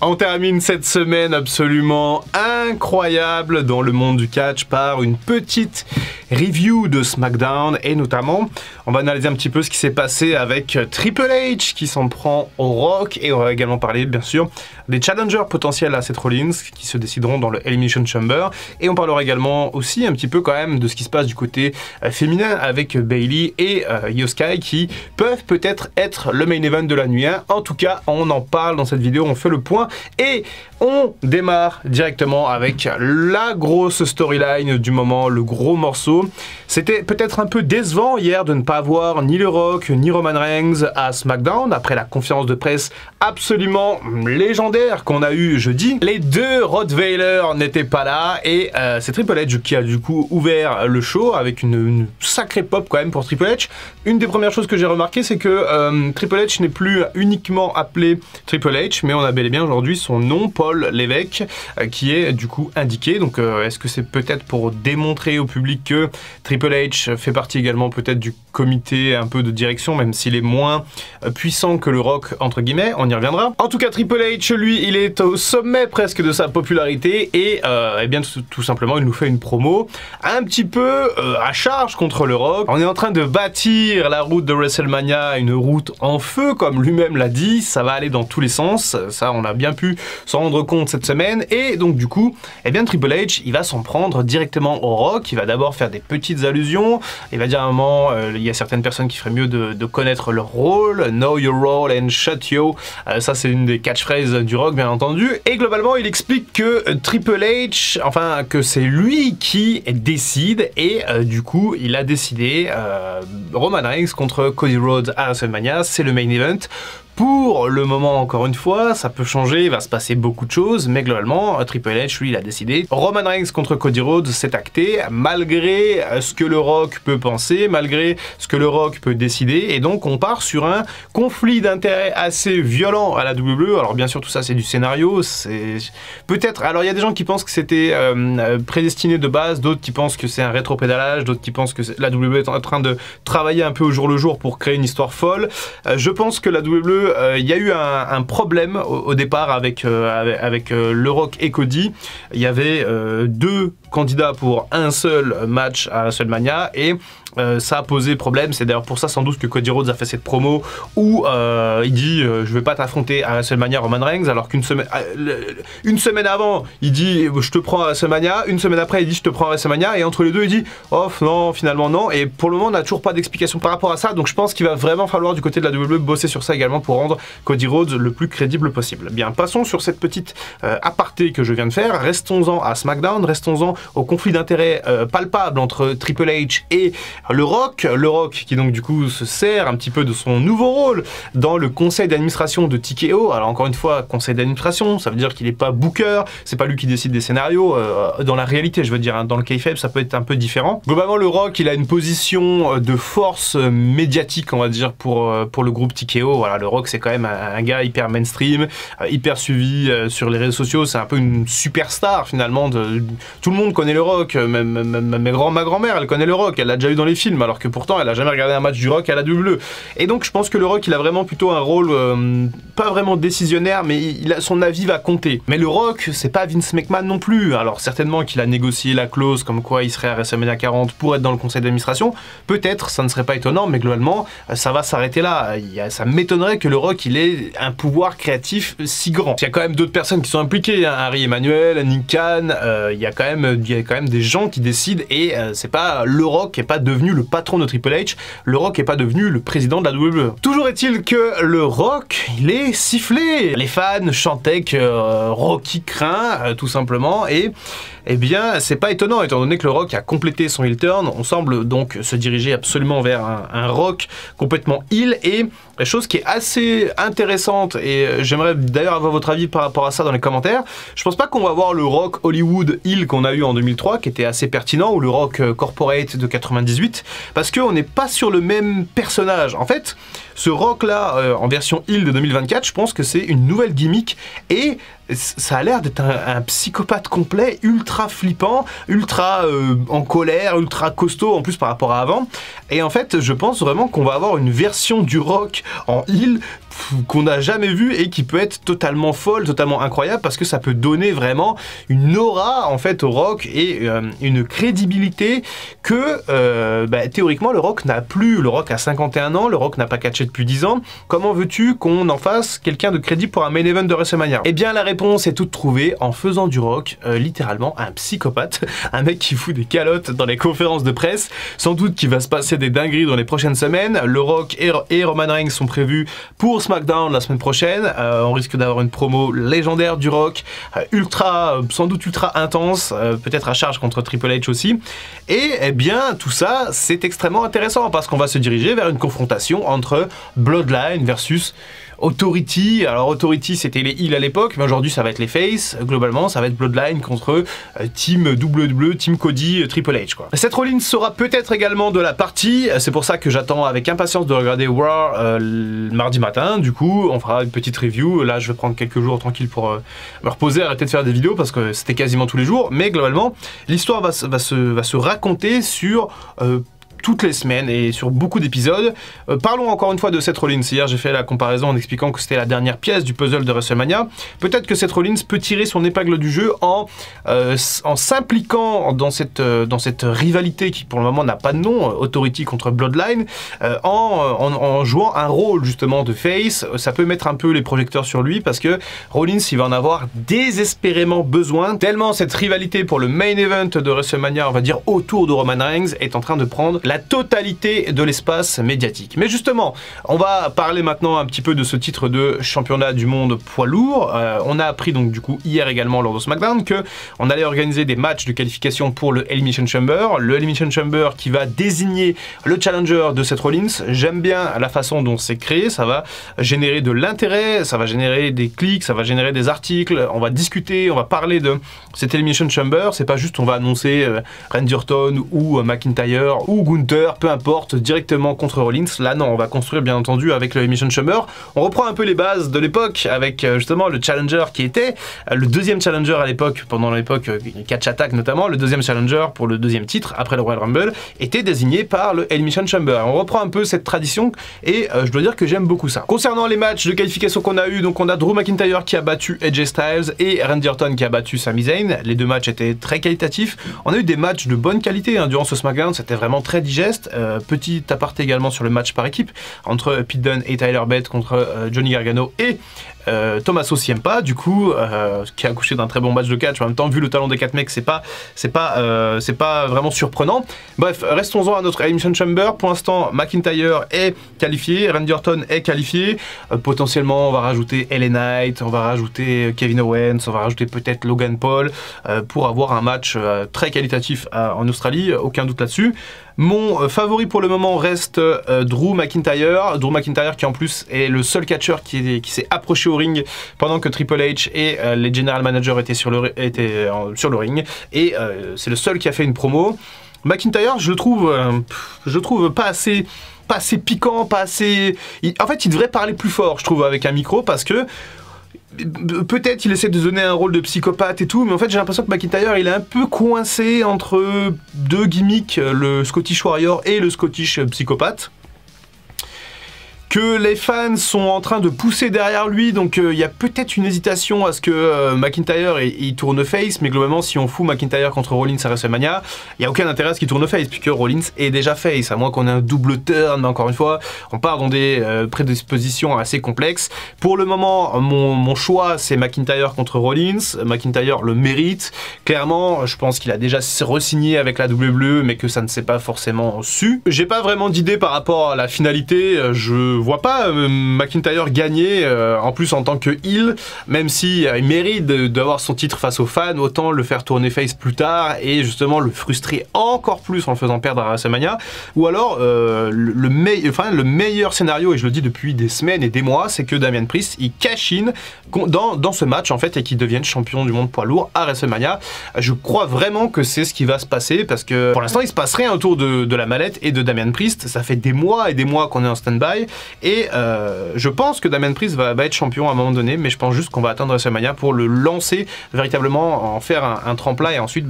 On termine cette semaine absolument incroyable dans le monde du catch par une petite review de SmackDown et notamment on va analyser un petit peu ce qui s'est passé avec Triple H qui s'en prend au Rock et on va également parler bien sûr des challengers potentiels à Seth Rollins qui se décideront dans le Elimination Chamber et on parlera également aussi un petit peu quand même de ce qui se passe du côté féminin avec Bayley et Io Sky qui peuvent peut-être être le main event de la nuit 1. En tout cas on en parle dans cette vidéo, on fait le point et on démarre directement avec la grosse storyline du moment, le gros morceau. C'était peut-être un peu décevant hier de ne pas voir ni le Rock ni Roman Reigns à SmackDown après la conférence de presse absolument légendaire qu'on a eue jeudi. Les deux Rottweiler n'étaient pas là et c'est Triple H qui a du coup ouvert le show avec une sacrée pop quand même pour Triple H. Une des premières choses que j'ai remarqué c'est que Triple H n'est plus uniquement appelé Triple H mais on a bel et bien aujourd'hui son nom, Paul Lévesque, qui est du coup indiqué. Donc est-ce que c'est peut-être pour démontrer au public que Triple H fait partie également peut-être du comité un peu de direction, même s'il est moins puissant que le Rock entre guillemets, on y reviendra. En tout cas Triple H lui il est au sommet presque de sa popularité et eh bien tout simplement il nous fait une promo un petit peu à charge contre le Rock. On est en train de bâtir la route de WrestleMania, une route en feu comme lui-même l'a dit, ça va aller dans tous les sens, ça on a bien pu s'en rendre compte cette semaine et donc du coup eh bien Triple H il va s'en prendre directement au Rock, il va d'abord faire des petites allusions, il va dire à un moment il y a certaines personnes qui feraient mieux de connaître leur rôle, know your role and shut you, ça c'est une des catchphrases du Rock bien entendu et globalement il explique que Triple H, enfin que c'est lui qui décide et du coup il a décidé Roman Reigns contre Cody Rhodes à WrestleMania, c'est le main event. Pour le moment, encore une fois, ça peut changer, il va se passer beaucoup de choses, mais globalement, Triple H, lui, il a décidé. Roman Reigns contre Cody Rhodes, c'est acté, malgré ce que le Rock peut penser, malgré ce que le Rock peut décider, et donc on part sur un conflit d'intérêts assez violent à la WWE. Alors bien sûr, tout ça, c'est du scénario, c'est peut-être... Alors il y a des gens qui pensent que c'était prédestiné de base, d'autres qui pensent que c'est un rétropédalage, d'autres qui pensent que la WWE est en train de travailler un peu au jour le jour pour créer une histoire folle. Je pense que la WWE il y a eu un problème au départ avec le Rock et Cody. Il y avait deux candidats pour un seul match à WrestleMania et ça a posé problème. C'est d'ailleurs pour ça sans doute que Cody Rhodes a fait cette promo où il dit je vais pas t'affronter à WrestleMania Roman Reigns, alors qu'une semaine avant il dit je te prends à WrestleMania, une semaine après il dit je te prends à WrestleMania et entre les deux il dit oh non finalement non, et pour le moment on n'a toujours pas d'explication par rapport à ça, donc je pense qu'il va vraiment falloir du côté de la WWE bosser sur ça également pour rendre Cody Rhodes le plus crédible possible. Bien, passons sur cette petite aparté que je viens de faire, restons-en à SmackDown, restons-en au conflit d'intérêts palpable entre Triple H et le Rock qui donc du coup se sert un petit peu de son nouveau rôle dans le conseil d'administration de TKO. Alors encore une fois, conseil d'administration, ça veut dire qu'il n'est pas booker, c'est pas lui qui décide des scénarios, dans la réalité je veux dire, hein, dans le kayfabe ça peut être un peu différent. Globalement le Rock il a une position de force médiatique on va dire pour le groupe TKO. Voilà, le Rock c'est quand même un gars hyper mainstream, hyper suivi sur les réseaux sociaux, c'est un peu une superstar finalement, tout le monde connaît le Rock, même ma grand-mère elle connaît le Rock, elle l'a déjà eu dans les films alors que pourtant elle a jamais regardé un match du Rock à la WWE. Et donc je pense que le Rock il a vraiment plutôt un rôle pas vraiment décisionnaire, mais son avis va compter. Mais le Rock c'est pas Vince McMahon non plus, alors certainement qu'il a négocié la clause comme quoi il serait à WrestleMania 40 pour être dans le conseil d'administration, peut-être, ça ne serait pas étonnant, mais globalement ça va s'arrêter là. Ça m'étonnerait que le Rock il ait un pouvoir créatif si grand. Il y a quand même d'autres personnes qui sont impliquées, hein, Harry Emmanuel, Nick Khan, il y a quand même des gens qui décident et c'est pas le Rock qui est pas devenu le patron de Triple H, le Rock n'est pas devenu le président de la WWE. Toujours est-il que le Rock, il est sifflé. Les fans chantaient que Rocky craint, tout simplement, et eh bien, c'est pas étonnant, étant donné que le Rock a complété son heel turn, on semble donc se diriger absolument vers un Rock complètement heel, et la chose qui est assez intéressante, et j'aimerais d'ailleurs avoir votre avis par rapport à ça dans les commentaires, je pense pas qu'on va voir le Rock Hollywood heel qu'on a eu en 2003, qui était assez pertinent, ou le Rock Corporate de 98, parce qu'on n'est pas sur le même personnage. En fait, ce Rock là, en version heel de 2024, je pense que c'est une nouvelle gimmick, et ça a l'air d'être un psychopathe complet, ultra flippant, ultra en colère, ultra costaud en plus par rapport à avant. Et en fait, je pense vraiment qu'on va avoir une version du Rock en heel qu'on n'a jamais vu et qui peut être totalement folle, totalement incroyable, parce que ça peut donner vraiment une aura en fait au Rock et une crédibilité que théoriquement le Rock n'a plus. Le Rock a 51 ans, le Rock n'a pas catché depuis 10 ans. Comment veux-tu qu'on en fasse quelqu'un de crédible pour un main event de WrestleMania? Eh bien la réponse est toute trouvée en faisant du Rock littéralement un psychopathe, un mec qui fout des calottes dans les conférences de presse. Sans doute qu'il va se passer des dingueries dans les prochaines semaines. Le Rock et Roman Reigns sont prévus pour SmackDown la semaine prochaine. On risque d'avoir une promo légendaire du Rock, sans doute ultra intense, peut-être à charge contre Triple H aussi. Et eh bien tout ça c'est extrêmement intéressant parce qu'on va se diriger vers une confrontation entre Bloodline versus Authority. Alors Authority c'était les heels à l'époque, mais aujourd'hui ça va être les face. Globalement ça va être Bloodline contre Team WWE, Team Cody, Triple H quoi. Seth Rollins sera peut-être également de la partie, c'est pour ça que j'attends avec impatience de regarder War mardi matin. Du coup on fera une petite review. Là je vais prendre quelques jours tranquille pour me reposer, arrêter de faire des vidéos parce que c'était quasiment tous les jours, mais globalement l'histoire va se raconter sur toutes les semaines et sur beaucoup d'épisodes. Parlons encore une fois de Seth Rollins. Hier j'ai fait la comparaison en expliquant que c'était la dernière pièce du puzzle de WrestleMania. Peut-être que Seth Rollins peut tirer son épingle du jeu en s'impliquant dans cette rivalité qui pour le moment n'a pas de nom, Authority contre Bloodline, en jouant un rôle justement de face. Ça peut mettre un peu les projecteurs sur lui parce que Rollins il va en avoir désespérément besoin, tellement cette rivalité pour le main event de WrestleMania, on va dire autour de Roman Reigns, est en train de prendre la totalité de l'espace médiatique. Mais justement, on va parler maintenant un petit peu de ce titre de championnat du monde poids lourd. On a appris donc du coup hier également lors de SmackDown que on allait organiser des matchs de qualification pour le Elimination Chamber. Le Elimination Chamber qui va désigner le challenger de Seth Rollins. J'aime bien la façon dont c'est créé, ça va générer de l'intérêt, ça va générer des clics, ça va générer des articles, on va discuter, on va parler de cet Elimination Chamber. C'est pas juste on va annoncer Randy Orton ou McIntyre ou Gunther, peu importe, directement contre Rollins. Là non, on va construire bien entendu avec le Elimination Chamber. On reprend un peu les bases de l'époque avec justement le challenger qui était le deuxième challenger à l'époque, pendant l'époque Catch Attack notamment, le deuxième challenger pour le deuxième titre après le Royal Rumble était désigné par le Elimination Chamber. On reprend un peu cette tradition et je dois dire que j'aime beaucoup ça. Concernant les matchs de qualification qu'on a eu, donc on a Drew McIntyre qui a battu AJ Styles et Randy Orton qui a battu Sami Zayn. Les deux matchs étaient très qualitatifs. On a eu des matchs de bonne qualité durant ce SmackDown, c'était vraiment très digeste. Petit aparté également sur le match par équipe entre Pete Dunne et Tyler Bate contre Johnny Gargano et Tommaso Ciampa, du coup, qui a accouché d'un très bon match de catch. En même temps, vu le talent des 4 mecs, c'est pas vraiment surprenant. Bref, restons-en à notre Elimination Chamber. Pour l'instant, McIntyre est qualifié, Randy Orton est qualifié. Potentiellement, on va rajouter LA Knight, on va rajouter Kevin Owens, on va rajouter peut-être Logan Paul pour avoir un match très qualitatif en Australie, aucun doute là-dessus. Mon favori pour le moment reste Drew McIntyre. Drew McIntyre qui en plus est le seul catcheur qui s'est approché au ring pendant que Triple H et les general managers étaient sur le ring. Et c'est le seul qui a fait une promo. McIntyre, je trouve pas assez piquant, pas assez... En fait, il devrait parler plus fort, je trouve, avec un micro parce que peut-être il essaie de donner un rôle de psychopathe et tout, mais en fait j'ai l'impression que McIntyre il est un peu coincé entre deux gimmicks, le Scottish Warrior et le Scottish psychopathe, que les fans sont en train de pousser derrière lui, donc il y a peut-être une hésitation à ce que McIntyre il tourne face, mais globalement si on fout McIntyre contre Rollins à WrestleMania, il n'y a aucun intérêt à ce qu'il tourne face, puisque Rollins est déjà face, à moins qu'on ait un double turn, mais encore une fois, on part dans des prédispositions assez complexes. Pour le moment, mon choix c'est McIntyre contre Rollins. McIntyre le mérite, clairement, je pense qu'il a déjà re-signé avec la WWE, mais que ça ne s'est pas forcément su. J'ai pas vraiment d'idée par rapport à la finalité, je vois pas McIntyre gagner, en plus en tant que heel, même si il mérite d'avoir son titre face aux fans, autant le faire tourner face plus tard et justement le frustrer encore plus en le faisant perdre à WrestleMania. Ou alors le meilleur scénario, et je le dis depuis des semaines et des mois, c'est que Damian Priest il cash in dans ce match en fait et qu'il devienne champion du monde poids lourd à WrestleMania. Je crois vraiment que c'est ce qui va se passer parce que pour l'instant il se passe rien autour de la mallette et de Damian Priest. Ça fait des mois et des mois qu'on est en stand-by. Et je pense que Damian Priest va être champion à un moment donné, mais je pense juste qu'on va attendre WrestleMania pour le lancer véritablement, en faire un tremplin et ensuite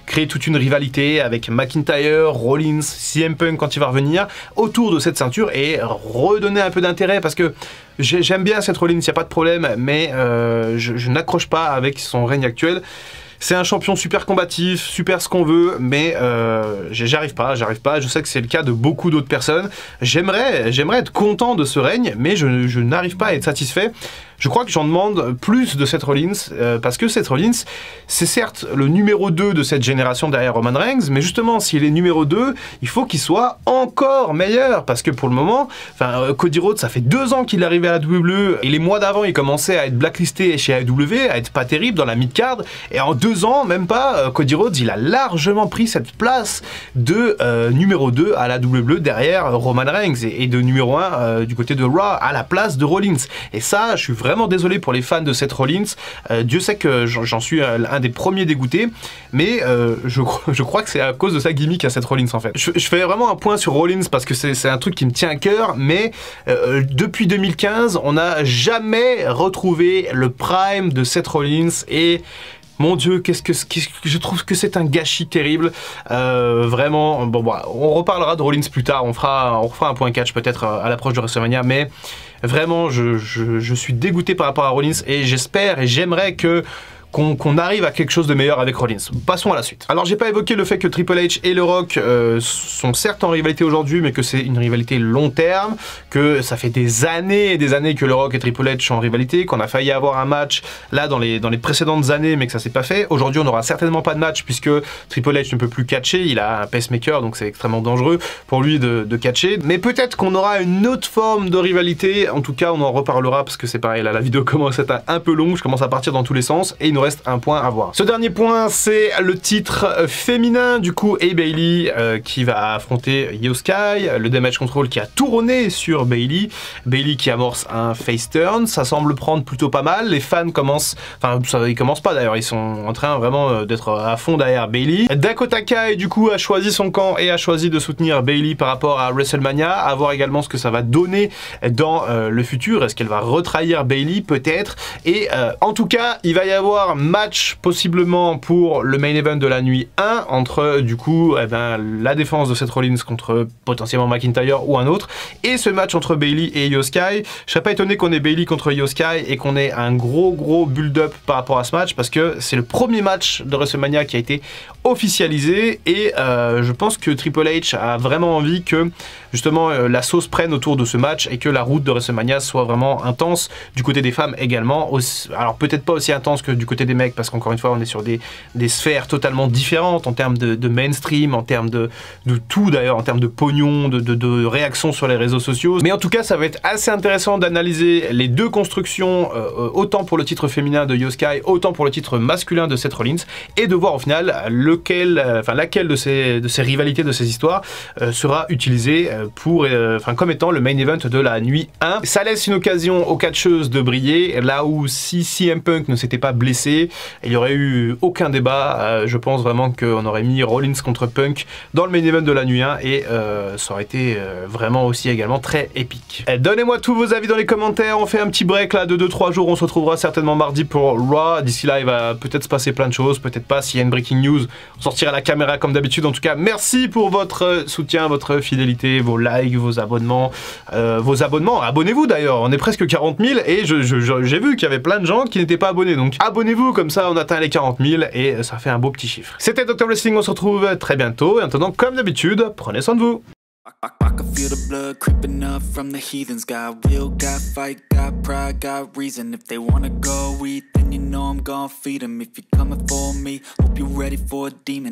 créer toute une rivalité avec McIntyre, Rollins, CM Punk quand il va revenir autour de cette ceinture et redonner un peu d'intérêt parce que j'aime bien Seth Rollins, il n'y a pas de problème, mais je n'accroche pas avec son règne actuel. C'est un champion super combatif, super ce qu'on veut, mais j'arrive pas. Je sais que c'est le cas de beaucoup d'autres personnes. J'aimerais être content de ce règne, mais je n'arrive pas à être satisfait. Je crois que j'en demande plus de Seth Rollins, parce que Seth Rollins, c'est certes le numéro 2 de cette génération derrière Roman Reigns, mais justement, s'il est numéro 2, il faut qu'il soit encore meilleur, parce que pour le moment, Cody Rhodes, ça fait 2 ans qu'il est arrivé à la WWE, et les mois d'avant, il commençait à être blacklisté chez AEW, à être pas terrible dans la mid-card, et en 2 ans, même pas, Cody Rhodes, il a largement pris cette place de numéro 2 à la WWE derrière Roman Reigns, et de numéro 1 du côté de Raw, à la place de Rollins. Et ça, je suis vraiment désolé pour les fans de Seth Rollins. Dieu sait que j'en suis un des premiers dégoûtés, mais je crois que c'est à cause de sa gimmick à Seth Rollins en fait. Je fais vraiment un point sur Rollins parce que c'est un truc qui me tient à cœur, mais depuis 2015, on n'a jamais retrouvé le prime de Seth Rollins et mon Dieu, je trouve que c'est un gâchis terrible. Vraiment, on reparlera de Rollins plus tard, on fera un point catch peut-être à l'approche de WrestleMania, mais vraiment, je suis dégoûté par rapport à Rollins et j'espère et j'aimerais qu'on arrive à quelque chose de meilleur avec Rollins. Passons à la suite. Alors j'ai pas évoqué le fait que Triple H et le Rock sont certes en rivalité aujourd'hui, mais que c'est une rivalité long terme, que ça fait des années et des années que le Rock et Triple H sont en rivalité, qu'on a failli avoir un match là dans les précédentes années, mais que ça s'est pas fait. Aujourd'hui on n'aura certainement pas de match puisque Triple H ne peut plus catcher, il a un pacemaker donc c'est extrêmement dangereux pour lui de catcher. Mais peut-être qu'on aura une autre forme de rivalité, en tout cas on en reparlera parce que c'est pareil, là la vidéo commence à être un peu longue, je commence à partir dans tous les sens et il nous reste un point à voir. Ce dernier point, c'est le titre féminin, du coup, et Bayley qui va affronter Io Sky, le Damage Control qui a tourné sur Bayley, Bayley qui amorce un face turn, ça semble prendre plutôt pas mal, les fans commencent, ils commencent pas d'ailleurs, ils sont en train vraiment d'être à fond derrière Bayley. Dakota Kai, du coup, a choisi son camp et a choisi de soutenir Bayley par rapport à WrestleMania, à voir également ce que ça va donner dans le futur, est-ce qu'elle va retrahir Bayley, peut-être, et en tout cas, il va y avoir match possiblement pour le main event de la nuit 1 entre du coup la défense de Seth Rollins contre potentiellement McIntyre ou un autre et ce match entre Bayley et Io Sky. Je serais pas étonné qu'on ait Bayley contre Io Sky et qu'on ait un gros build-up par rapport à ce match parce que c'est le premier match de WrestleMania qui a été officialisé et je pense que Triple H a vraiment envie que justement la sauce prenne autour de ce match et que la route de WrestleMania soit vraiment intense du côté des femmes également. Alors peut-être pas aussi intense que du côté des mecs parce qu'encore une fois on est sur des sphères totalement différentes en termes de mainstream, en termes de tout d'ailleurs, en termes de pognon, de réactions sur les réseaux sociaux. Mais en tout cas ça va être assez intéressant d'analyser les deux constructions, autant pour le titre féminin de Io Sky, autant pour le titre masculin de Seth Rollins et de voir au final laquelle de ces rivalités, de ces histoires sera utilisée comme étant le main event de la nuit 1. Ça laisse une occasion aux catcheuses de briller, là où si CM Punk ne s'était pas blessé, il n'y aurait eu aucun débat. Je pense vraiment qu'on aurait mis Rollins contre Punk dans le main event de la nuit 1 et ça aurait été vraiment aussi également très épique. Donnez-moi tous vos avis dans les commentaires, on fait un petit break là de 2-3 jours, on se retrouvera certainement mardi pour Raw. D'ici là il va peut-être se passer plein de choses, peut-être pas, s'il y a une breaking news, on sortira la caméra comme d'habitude. En tout cas merci pour votre soutien, votre fidélité, vos likes, vos abonnements, abonnez-vous d'ailleurs, on est presque 40 000 et j'ai vu qu'il y avait plein de gens qui n'étaient pas abonnés, donc abonnez-vous, comme ça on atteint les 40 000 et ça fait un beau petit chiffre. C'était Dr Wrestling, on se retrouve très bientôt et en attendant comme d'habitude, prenez soin de vous. I can feel the blood creeping up from the heathens. Got will, got fight, got pride, got reason. If they wanna go eat, then you know I'm gon' feed them. If you're coming for me, hope you're ready for a demon.